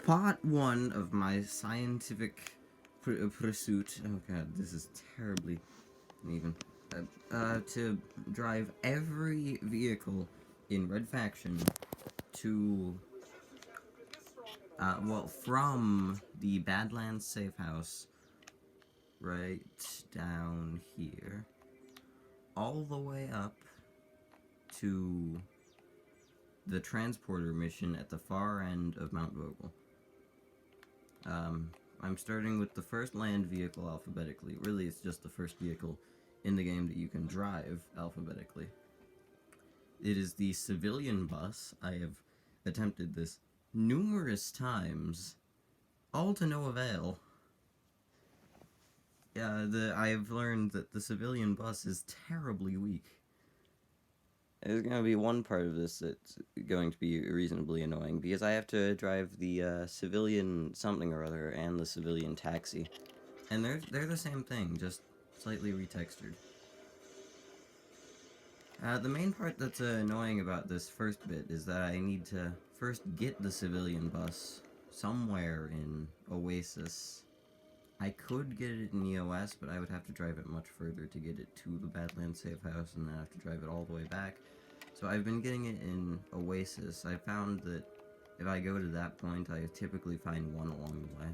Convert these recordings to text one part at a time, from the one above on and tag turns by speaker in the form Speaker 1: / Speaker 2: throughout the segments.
Speaker 1: Part one of my scientific pursuit. Oh god, this is terribly even. To drive every vehicle in Red Faction to, well, from the Badlands safe house right down here, all the way up to the transporter mission at the far end of Mount Vogel. I'm starting with the first land vehicle alphabetically. Really, it's just the first vehicle in the game that you can drive alphabetically. It is the civilian bus. I have attempted this numerous times, all to no avail. I have learned that the civilian bus is terribly weak. There's going to be one part of this that's going to be reasonably annoying, because I have to drive the civilian something or other and the civilian taxi. And they're the same thing, just slightly retextured. The main part that's annoying about this first bit is that I need to first get the civilian bus somewhere in Oasis. I could get it in EOS, but I would have to drive it much further to get it to the Badlands safe house, and then I have to drive it all the way back. So I've been getting it in Oasis. I found that if I go to that point, I typically find one along the way,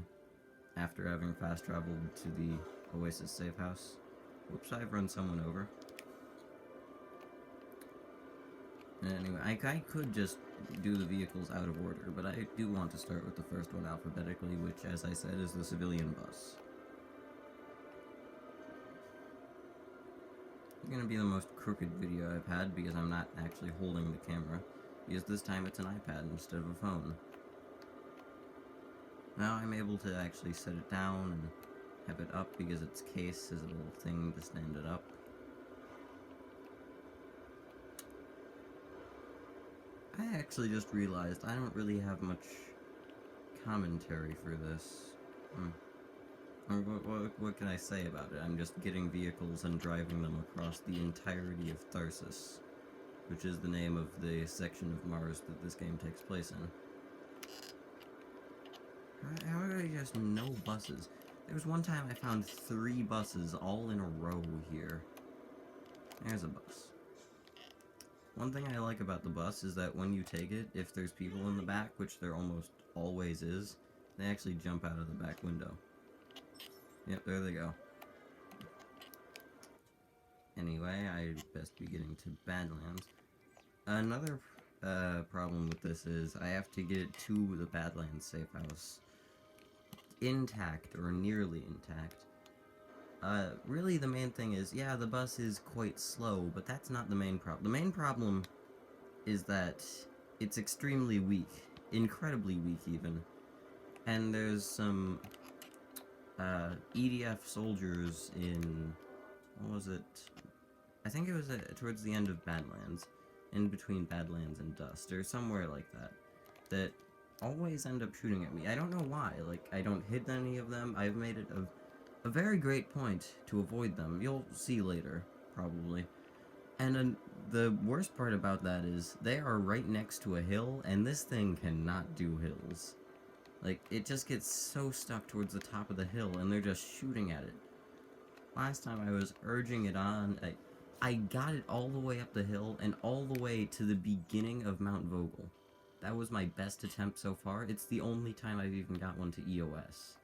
Speaker 1: after having fast traveled to the Oasis safe house. Whoops, I've run someone over. Anyway, I could just do the vehicles out of order, but I do want to start with the first one alphabetically, which, as I said, is the civilian bus. It's gonna be the most crooked video I've had because I'm not actually holding the camera, because this time it's an iPad instead of a phone. Now I'm able to actually set it down and have it up because its case is a little thing to stand it up. I actually just realized I don't really have much commentary for this. What can I say about it? I'm just getting vehicles and driving them across the entirety of Tharsis, which is the name of the section of Mars that this game takes place in. How are there just no buses? There was one time I found 3 buses all in a row here. There's a bus. One thing I like about the bus is that when you take it, if there's people in the back, which there almost always is, they actually jump out of the back window. Yep, there they go. Anyway, I'd best be getting to Badlands. Another problem with this is I have to get it to the Badlands safe house intact, or nearly intact. Really the main thing is, yeah, the bus is quite slow, but that's not the main problem. The main problem is that it's extremely weak. Incredibly weak, even. And there's some, EDF soldiers in... what was it? I think it was towards the end of Badlands. In between Badlands and Dust, or somewhere like that. That always end up shooting at me. I don't know why. Like, I don't hit any of them. I've made it a very great point to avoid them. You'll see later, probably. And the worst part about that is, they are right next to a hill, and this thing cannot do hills. Like, it just gets so stuck towards the top of the hill, and they're just shooting at it. Last time I was urging it on, I got it all the way up the hill, and all the way to the beginning of Mount Vogel. That was my best attempt so far. It's the only time I've even got one to EOS.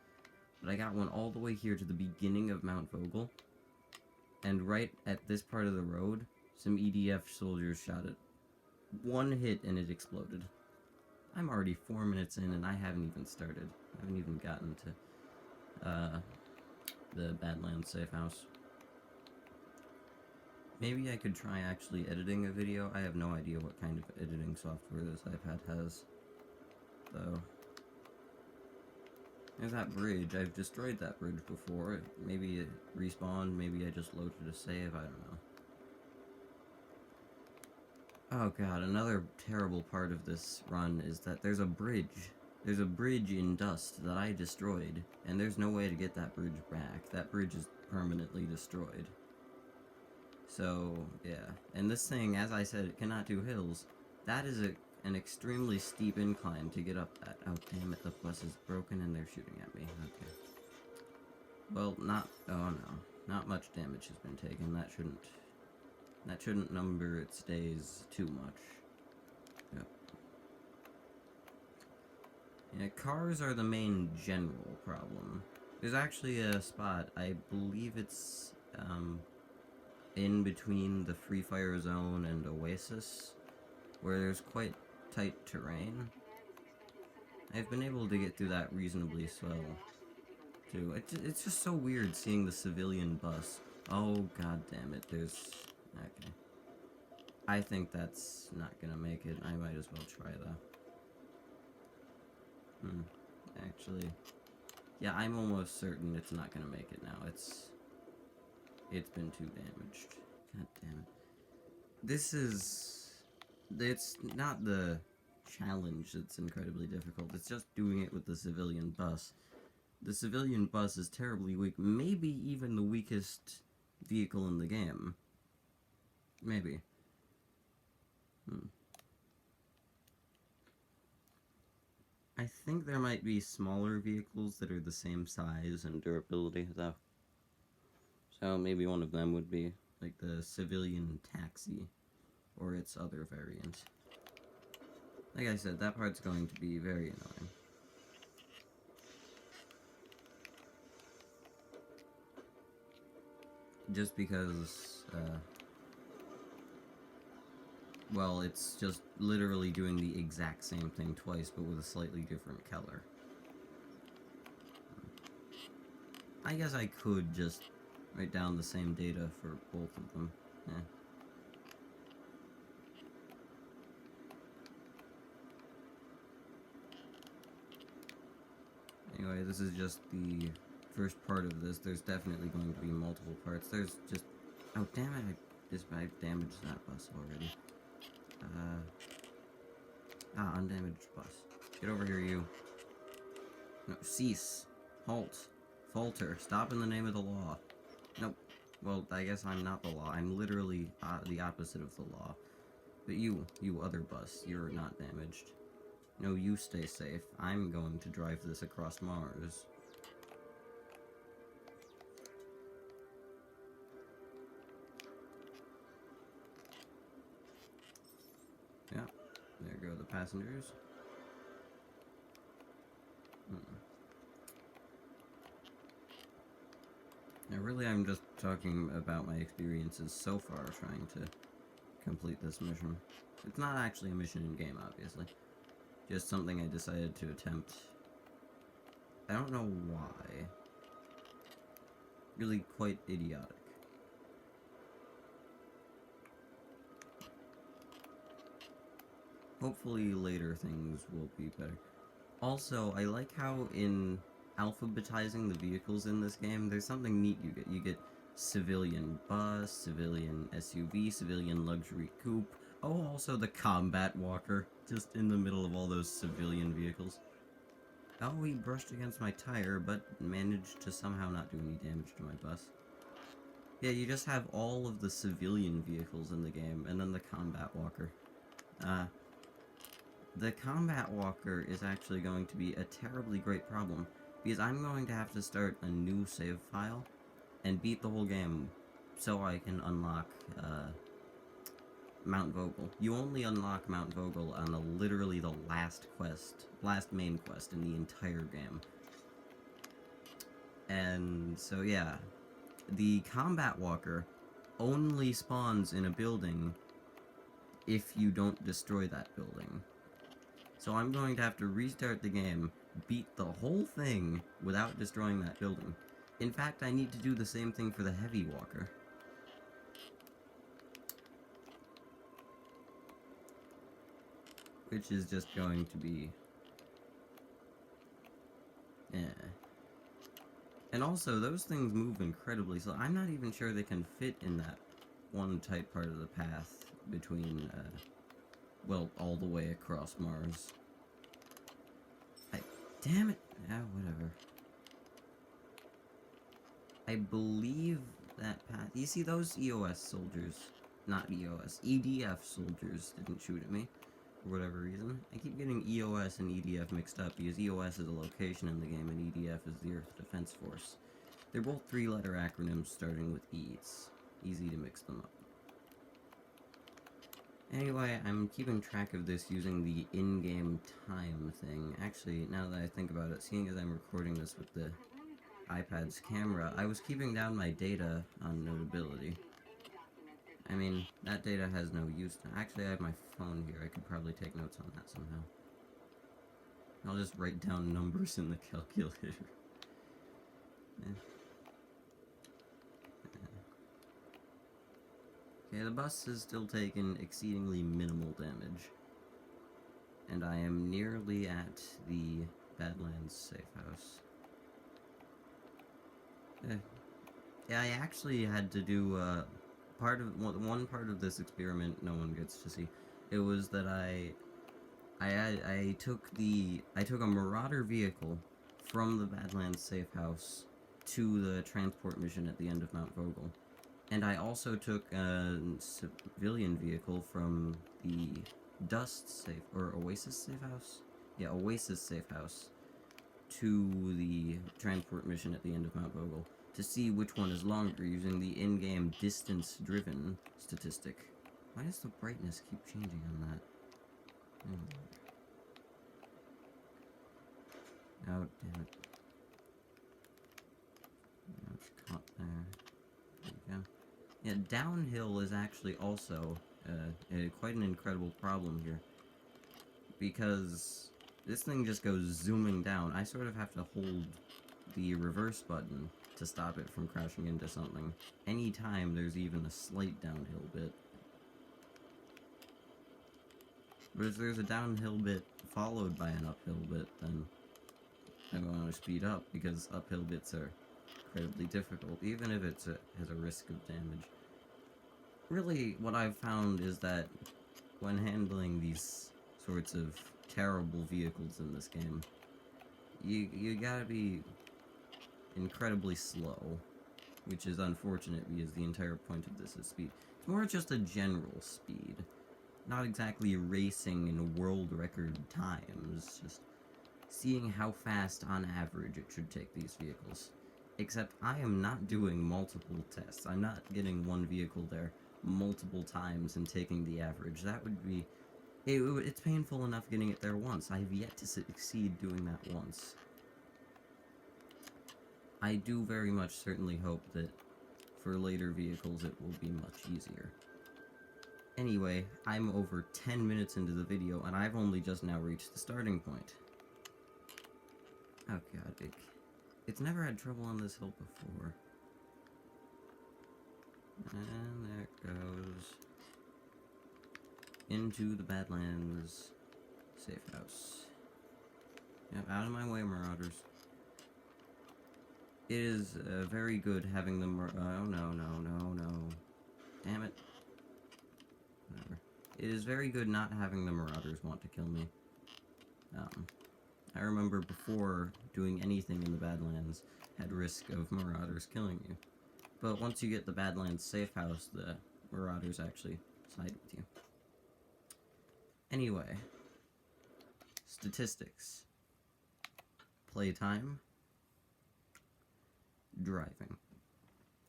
Speaker 1: But I got one all the way here to the beginning of Mount Vogel, and right at this part of the road, some EDF soldiers shot it. One hit and it exploded. I'm already 4 minutes in and I haven't even started. I haven't even gotten to, the Badlands safe house. Maybe I could try actually editing a video. I have no idea what kind of editing software this iPad has, though. There's that bridge. I've destroyed that bridge before. Maybe it respawned, maybe I just loaded a save, I don't know. Oh god, another terrible part of this run is that there's a bridge. There's a bridge in Dust that I destroyed, and there's no way to get that bridge back. That bridge is permanently destroyed. So, yeah. And this thing, as I said, it cannot do hills. That is an extremely steep incline to get up that. Oh, damn it, the bus is broken and they're shooting at me. Okay. Well, oh no. Not much damage has been taken. That shouldn't number its days too much. Yep. Yeah, cars are the main general problem. There's actually a spot, I believe it's, in between the Free Fire Zone and Oasis, where there's quite tight terrain. I've been able to get through that reasonably well, too. It's just so weird seeing the civilian bus. Oh, god damn it, there's... Okay. I think that's not gonna make it. I might as well try, though. Actually... Yeah, I'm almost certain it's not gonna make it now. It's been too damaged. God damn it. It's not the challenge that's incredibly difficult. It's just doing it with the civilian bus. The civilian bus is terribly weak. Maybe even the weakest vehicle in the game. Maybe. I think there might be smaller vehicles that are the same size and durability, though. So maybe one of them would be, like, the civilian taxi, or its other variant. Like I said, that part's going to be very annoying. Just because, well, it's just literally doing the exact same thing twice, but with a slightly different color. I guess I could just write down the same data for both of them. Anyway, this is just the first part of this. There's definitely going to be multiple parts. There's just... Oh, damn it, I damaged that bus already. Undamaged bus. Get over here, you. No, cease. Halt. Falter. Stop in the name of the law. Nope. Well, I guess I'm not the law. I'm literally the opposite of the law. But you other bus, you're not damaged. No, you stay safe. I'm going to drive this across Mars. Yeah, there go the passengers. Now, really, I'm just talking about my experiences so far trying to complete this mission. It's not actually a mission in-game, obviously. Just something I decided to attempt. I don't know why. Really quite idiotic. Hopefully later things will be better. Also, I like how in alphabetizing the vehicles in this game, there's something neat you get. You get civilian bus, civilian SUV, civilian luxury coupe. Oh, also the combat walker, just in the middle of all those civilian vehicles. Oh, he brushed against my tire, but managed to somehow not do any damage to my bus. Yeah, you just have all of the civilian vehicles in the game, and then the combat walker. The combat walker is actually going to be a terribly great problem, because I'm going to have to start a new save file, and beat the whole game, so I can unlock, Mount Vogel. You only unlock Mount Vogel on literally the last main quest in the entire game. And so yeah, the combat walker only spawns in a building if you don't destroy that building. So I'm going to have to restart the game, beat the whole thing without destroying that building. In fact, I need to do the same thing for the heavy walker. Which is just going to be... And also, those things move incredibly slow. I'm not even sure they can fit in that one tight part of the path between, well, all the way across Mars. Damn it! Whatever. I believe that path... You see, those EOS soldiers... Not EOS, EDF soldiers didn't shoot at me. for whatever reason. I keep getting EOS and EDF mixed up because EOS is a location in the game and EDF is the Earth Defense Force. They're both three-letter acronyms starting with E. It's easy to mix them up. Anyway, I'm keeping track of this using the in-game time thing. Actually, now that I think about it, seeing as I'm recording this with the iPad's camera, I was keeping down my data on Notability. I mean, that data has no use now. Actually, I have my phone here. I could probably take notes on that somehow. I'll just write down numbers in the calculator. Okay, the bus has still taken exceedingly minimal damage. And I am nearly at the Badlands safe house. Yeah, I actually had to do, one part of this experiment no one gets to see. It was that I took a Marauder vehicle from the Badlands safe house to the transport mission at the end of Mount Vogel. And I also took a civilian vehicle from the Oasis safe house? Yeah, Oasis safe house to the transport mission at the end of Mount Vogel to see which one is longer using the in-game distance-driven statistic. Why does the brightness keep changing on that? Oh, damn it. Now it's caught there. There you go. Yeah, downhill is actually also quite an incredible problem here. Because this thing just goes zooming down. I sort of have to hold the reverse button to stop it from crashing into something anytime there's even a slight downhill bit. But if there's a downhill bit followed by an uphill bit, then I want to speed up, because uphill bits are incredibly difficult, even if it has a risk of damage. Really, what I've found is that when handling these sorts of terrible vehicles in this game, you gotta be incredibly slow, which is unfortunate because the entire point of this is speed. It's more just a general speed, not exactly racing in world record times, just seeing how fast on average it should take these vehicles. Except I am not doing multiple tests. I'm not getting one vehicle there multiple times and taking the average. That would be... It's painful enough getting it there once. I have yet to succeed doing that once. I do very much certainly hope that for later vehicles it will be much easier. Anyway, I'm over 10 minutes into the video and I've only just now reached the starting point. Oh god, it's never had trouble on this hill before. And there it goes. Into the Badlands safe house. Yep, out of my way, Marauders. It is very good having them... oh, no. Damn it. Whatever. It is very good not having the Marauders want to kill me. I remember before doing anything in the Badlands had risk of Marauders killing you. But once you get the Badlands safe house, the Marauders actually side with you. Anyway. Statistics. Playtime. Driving.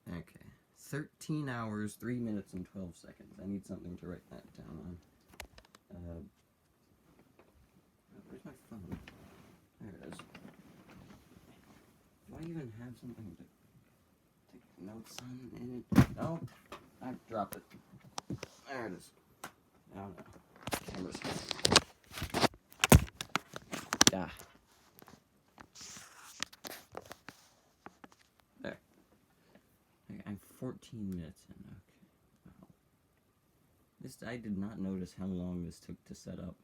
Speaker 1: Okay. 13 hours, 3 minutes, and 12 seconds. I need something to write that down on. Where's my phone? There it is. Do I even have something to take notes on in it? No. I dropped it. There it is. Oh no. Camera's here. Yeah. There. Okay, I'm 14 minutes in. Okay. Wow. I did not notice how long this took to set up.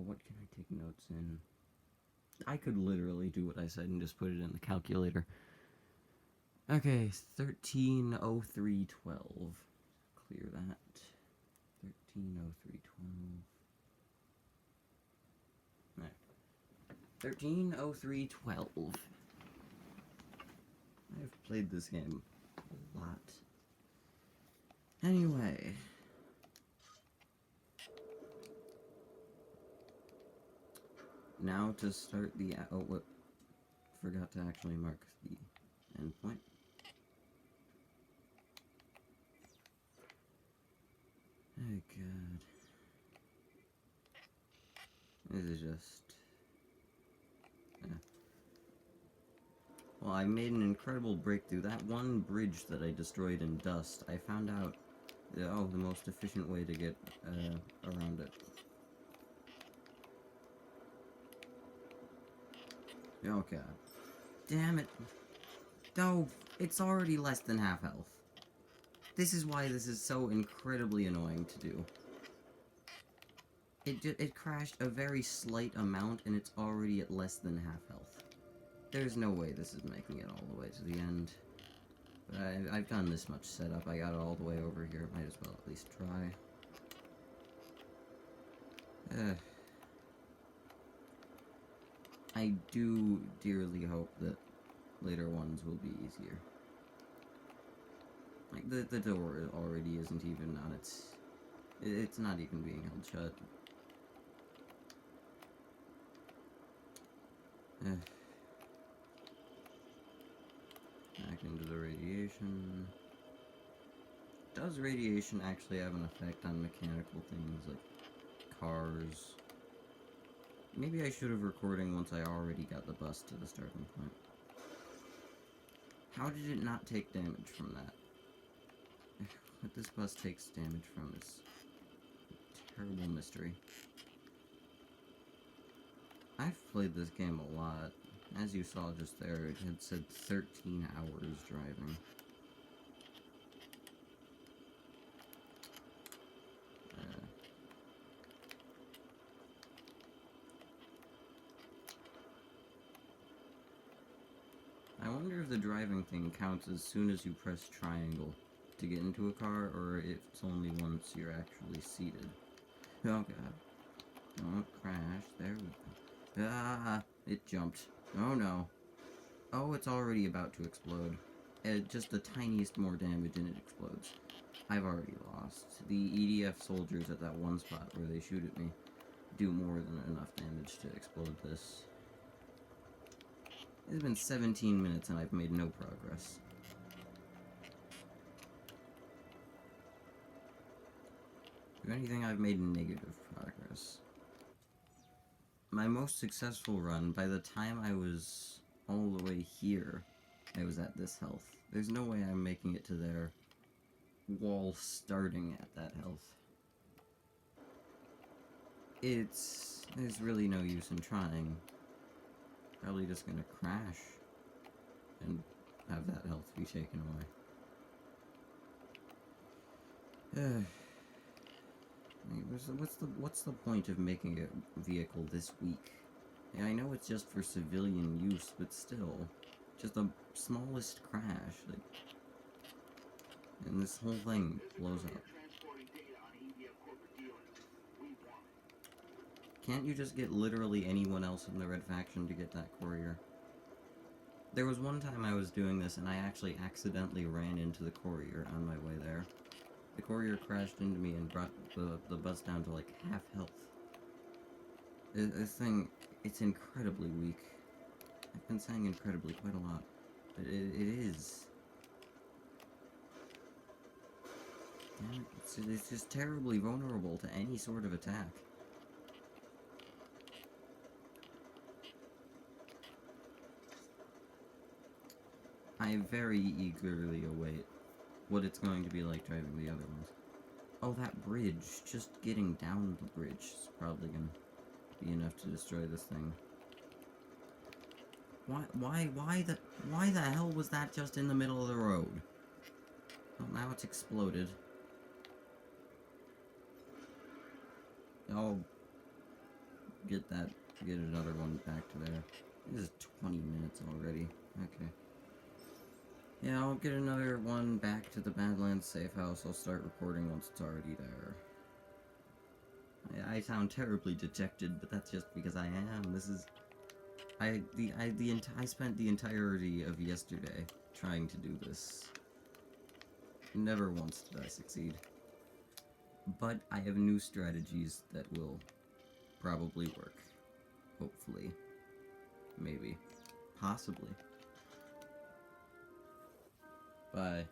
Speaker 1: What can I take notes in? I could literally do what I said and just put it in the calculator. Okay, 13:03:12. Clear that. 13:03:12. Alright. 13:03:12. I've played this game a lot. Anyway. Now to start the... Oh, what? Forgot to actually mark the endpoint. Oh god. This is just... Well, I made an incredible breakthrough. That one bridge that I destroyed in dust, I found out, the most efficient way to get around it. Oh god. Damn it. No, it's already less than half health. This is why this is so incredibly annoying to do. It crashed a very slight amount, and it's already at less than half health. There's no way this is making it all the way to the end. But I've done this much setup, I got it all the way over here, might as well at least try. I do dearly hope that later ones will be easier. Like, the door already isn't even on its... It's not even being held shut. Back into the radiation. Does radiation actually have an effect on mechanical things like cars? Maybe I should have recording once I already got the bus to the starting point. How did it not take damage from that? What this bus takes damage from is a terrible mystery. I've played this game a lot. As you saw just there, it had said 13 hours driving. I wonder if the driving thing counts as soon as you press triangle to get into a car, or if it's only once you're actually seated. Oh god. Don't crash. There we go. Ah! It jumped. Oh no. Oh, it's already about to explode. Just the tiniest more damage and it explodes. I've already lost. The EDF soldiers at that one spot where they shoot at me do more than enough damage to explode this. It's been 17 minutes and I've made no progress. If anything, I've made negative progress. My most successful run, by the time I was all the way here, I was at this health. There's no way I'm making it to there while starting at that health. There's really no use in trying. Probably just gonna crash and have that health be taken away. What's the point of making a vehicle this weak? Yeah, I know it's just for civilian use, but still, just the smallest crash, like, and this whole thing blows up. Can't you just get literally anyone else in the Red Faction to get that courier? There was one time I was doing this and I actually accidentally ran into the courier on my way there. The courier crashed into me and brought the bus down to like half health. This thing, it's incredibly weak. I've been saying incredibly quite a lot, but it is. Damn it, it's just terribly vulnerable to any sort of attack. I very eagerly await what it's going to be like driving the other ones. Oh, that bridge. Just getting down the bridge is probably going to be enough to destroy this thing. Why the hell was that just in the middle of the road? Well, now it's exploded. I'll get another one back to there. This is 20 minutes already. Okay. Yeah, I'll get another one back to the Badlands safe house. I'll start recording once it's already there. I sound terribly dejected, but that's just because I am. This is... I spent the entirety of yesterday trying to do this. Never once did I succeed. But I have new strategies that will probably work. Hopefully. Maybe. Possibly. Bye.